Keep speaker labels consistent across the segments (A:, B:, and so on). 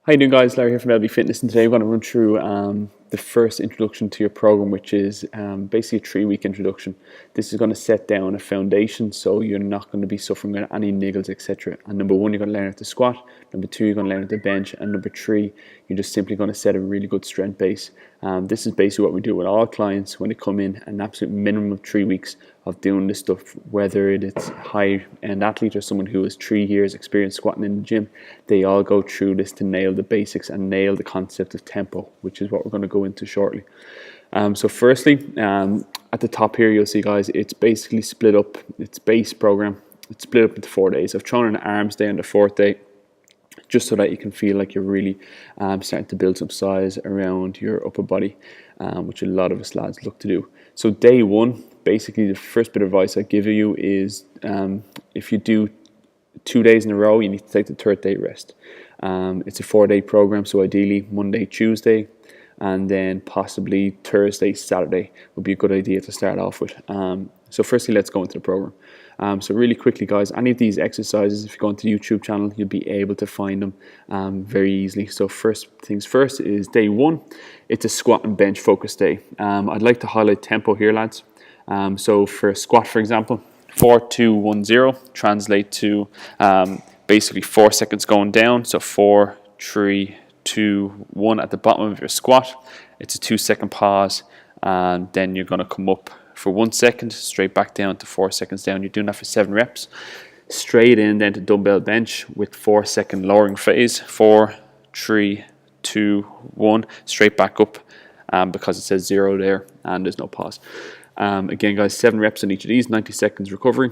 A: How you doing, guys? Larry here from LB Fitness, and today we're going to run through the first introduction to your program, which is basically a 3-week introduction. This is going to set down a foundation, so you're not going to be suffering with any niggles, etc. And number one, you're going to learn how to squat. Number two, you're going to learn how to bench, and number three, you're just simply going to set a really good strength base. This is basically what we do with all clients when they come in, an absolute minimum of 3 weeks of doing this stuff, whether it's high-end athlete or someone who has 3 years experience squatting in the gym. They all go through this to nail the basics and nail the concept of tempo, which is what we're going to go into shortly. So firstly, at the top here, you'll see, guys, it's basically split up. It's base program. It's split up into 4 days. I've thrown an arms day on the 4th day, just so that you can feel like you're really starting to build some size around your upper body, which a lot of us lads look to do. So day one, basically the first bit of advice I give you is if you do 2 days in a row, you need to take the 3rd day rest. It's a 4-day program, so ideally Monday, Tuesday, and then possibly Thursday, Saturday would be a good idea to start off with. So firstly, let's go into the program. So really quickly, guys, any of these exercises, if you go into the YouTube channel, you'll be able to find them very easily. So first things first is day one. It's a squat and bench focus day. I'd like to highlight tempo here, lads. So for a squat, for example, 4, 2, 1, 0 translate to basically 4 seconds going down. So 4, 3, 2, 1 at the bottom of your squat. It's a 2-second pause, and then you're going to come up for 1 second, straight back down to 4 seconds down. You're doing that for 7 reps. Straight in then to dumbbell bench with 4-second lowering phase. 4, 3, 2, 1. Straight back up because it says 0 there and there's no pause. Again, guys, 7 reps on each of these, 90 seconds recovery.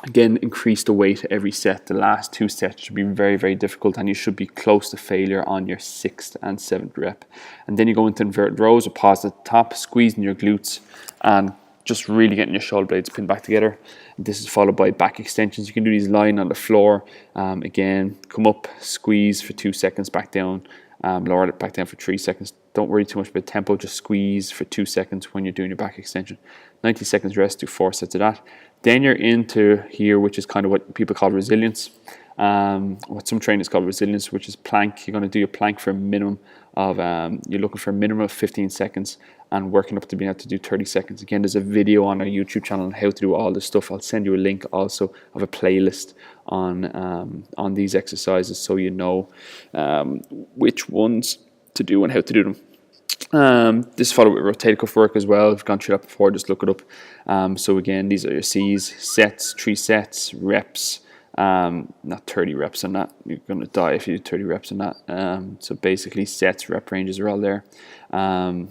A: Again, increase the weight every set. The last 2 sets should be very, very difficult, and you should be close to failure on your 6th and 7th rep. And then you go into inverted rows, or pause at the top, squeezing your glutes, and just really getting your shoulder blades pinned back together. This is followed by back extensions. You can do these lying on the floor. Again, come up, squeeze for 2 seconds, back down, lower it back down for 3 seconds. Don't worry too much about tempo, just squeeze for 2 seconds when you're doing your back extension. 90 seconds rest, do 4 sets of that. Then you're into here, which is kind of what people call resilience. What some trainers call resilience, which is plank. You're going to do your plank for a minimum of, you're looking for a minimum of 15 seconds and working up to being able to do 30 seconds. Again, there's a video on our YouTube channel on how to do all this stuff. I'll send you a link also of a playlist on these exercises, so you know which ones to do and how to do them. This is followed with rotator cuff work as well. I've gone through that before, just look it up. So again, these are your C's, sets, 3 sets, reps, not 30 reps on that. You're going to die if you do 30 reps on that. So basically sets, rep ranges are all there, and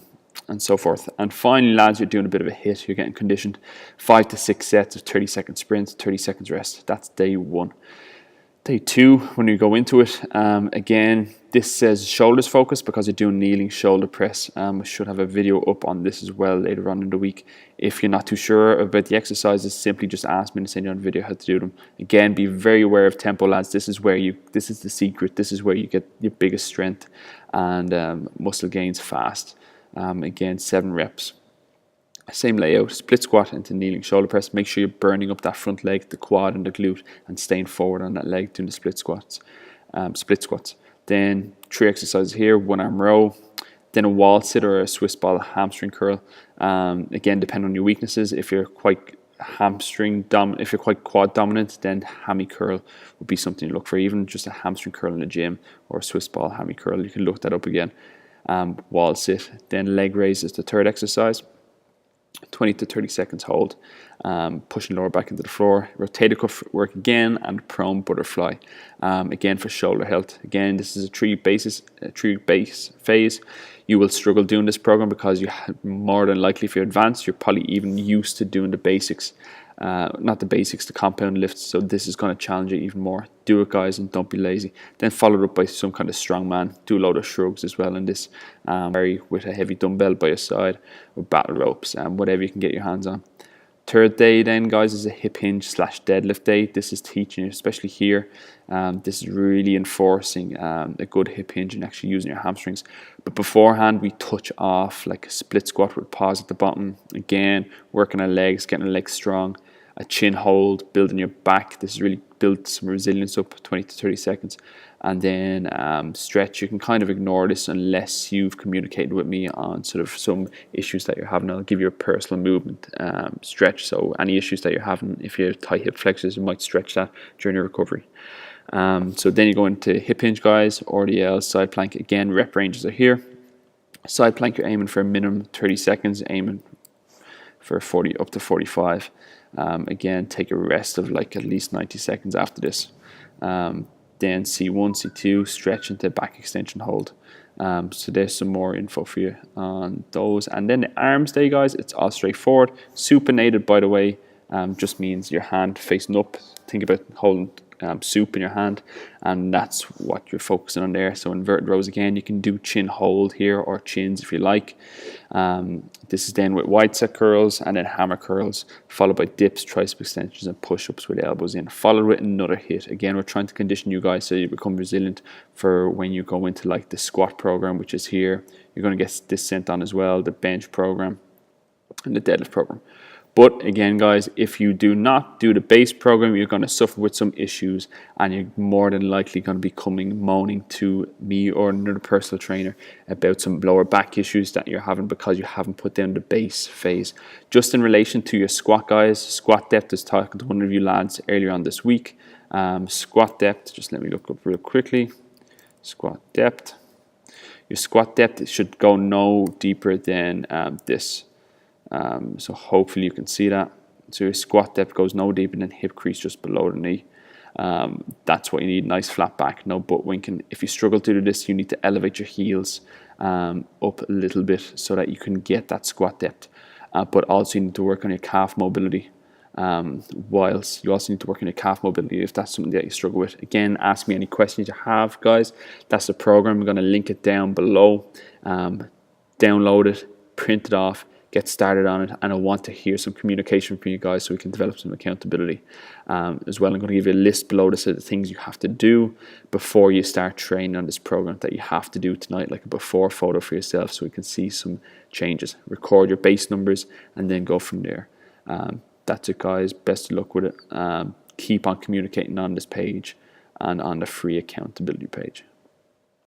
A: so forth. And finally, lads, you're doing a bit of a hit. You're getting conditioned. 5 to 6 sets of 30-second sprints, 30 seconds rest. That's day one. Day two, when you go into it, again, this says shoulders focus because you're doing kneeling shoulder press. I should have a video up on this as well later on in the week. If you're not too sure about the exercises, simply just ask me to send you on a video how to do them. Again, be very aware of tempo, lads. This is the secret. This is where you get your biggest strength and muscle gains fast. Again, 7 reps. Same layout, split squat into kneeling shoulder press. Make sure you're burning up that front leg, the quad and the glute, and staying forward on that leg doing the split squats. Then 3 exercises here, 1 arm row, then a wall sit or a Swiss ball hamstring curl. Again, depending on your weaknesses. If you're quite if you're quite quad dominant, then hammy curl would be something to look for. Even just a hamstring curl in the gym or a Swiss ball hammy curl, you can look that up again. Wall sit, then leg raise is the 3rd exercise. 20 to 30 seconds hold, pushing lower back into the floor. Rotator cuff work again, and prone butterfly again for shoulder health. Again, this is a 3 base phase. You will struggle doing this program because you more than likely, if you're advanced, you're probably even used to doing the basics. Not the basics, the compound lifts. So this is going to challenge you even more. Do it, guys, and don't be lazy. Then followed up by some kind of strongman. Do a load of shrugs as well in this, with a heavy dumbbell by your side, or battle ropes, whatever you can get your hands on. 3rd day then, guys, is a hip hinge / deadlift day. This is teaching you, especially here, this is really enforcing a good hip hinge and actually using your hamstrings. But beforehand, we touch off like a split squat with pause at the bottom. Again, working our legs, getting our legs strong. A chin hold, building your back. This is really build some resilience up, 20 to 30 seconds. And then stretch, you can kind of ignore this unless you've communicated with me on sort of some issues that you're having. I'll give you a personal movement stretch. So any issues that you're having, if you have tight hip flexors, you might stretch that during your recovery. So then you go into hip hinge, guys, RDL, side plank. Again, rep ranges are here. Side plank, you're aiming for a minimum 30 seconds, aiming for 40 up to 45. Again, take a rest of like at least 90 seconds after this. Then C1, C2, stretch into back extension hold. So there's some more info for you on those. And then the arms day, guys, it's all straightforward. Supinated, by the way, just means your hand facing up. Think about holding soup in your hand, and that's what you're focusing on there. So inverted rows, again, you can do chin hold here or chins if you like. This is then with wide set curls and then hammer curls, followed by dips, tricep extensions, and push-ups with elbows in, followed with another hit. Again, we're trying to condition you guys so you become resilient for when you go into like the squat program, which is here. You're going to get this sent on as well, the bench program and the deadlift program. But again, guys, if you do not do the base program, you're going to suffer with some issues, and you're more than likely going to be moaning to me or another personal trainer about some lower back issues that you're having because you haven't put down the base phase. Just in relation to your squat, guys, squat depth, I was talking to one of you lads earlier on this week. Squat depth, just let me look up real quickly. Squat depth. Your squat depth should go no deeper than this. So hopefully you can see that. So your squat depth goes no deeper than hip crease, just below the knee. That's what you need, nice flat back, no butt winking. If you struggle to do this, you need to elevate your heels up a little bit so that you can get that squat depth. But also you need to work on your calf mobility. Whilst you also need to work on your calf mobility if that's something that you struggle with. Again, ask me any questions you have, guys. That's the program. I'm going to link it down below. Download it, print it off, get started on it, and I want to hear some communication from you guys so we can develop some accountability. As well, I'm going to give you a list below this of the things you have to do before you start training on this program that you have to do tonight, like a before photo for yourself so we can see some changes. Record your base numbers and then go from there. That's it, guys. Best of luck with it. Keep on communicating on this page and on the free accountability page.